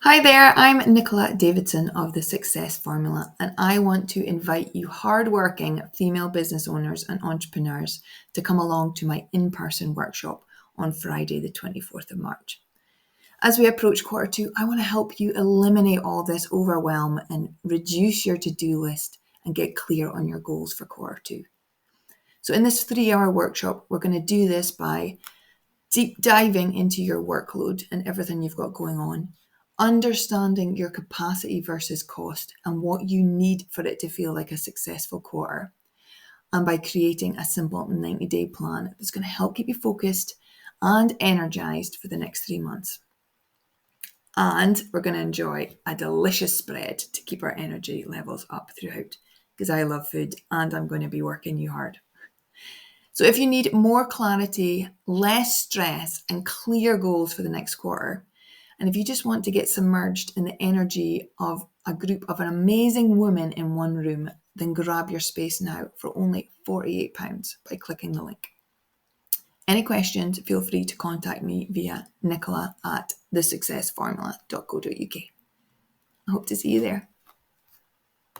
Hi there, I'm Nicola Davidson of The Success Formula, and I want to invite you hardworking female business owners and entrepreneurs to come along to my in-person workshop on Friday, the 24th of March. As we approach quarter two, I want to help you eliminate all this overwhelm and reduce your to-do list and get clear on your goals for quarter two. So in this 3-hour workshop, we're going to do this by deep diving into your workload and everything you've got going on, understanding your capacity versus cost and what you need for it to feel like a successful quarter, and by creating a simple 90-day plan that's going to help keep you focused and energized for the next 3 months. And we're going to enjoy a delicious spread to keep our energy levels up throughout, because I love food and I'm going to be working you hard. So if you need more clarity, less stress, and clear goals for the next quarter, and if you just want to get submerged in the energy of a group of an amazing women in one room, then grab your space now for only £48 by clicking the link. Any questions, feel free to contact me via nicola@thesuccessformula.co.uk. I hope to see you there.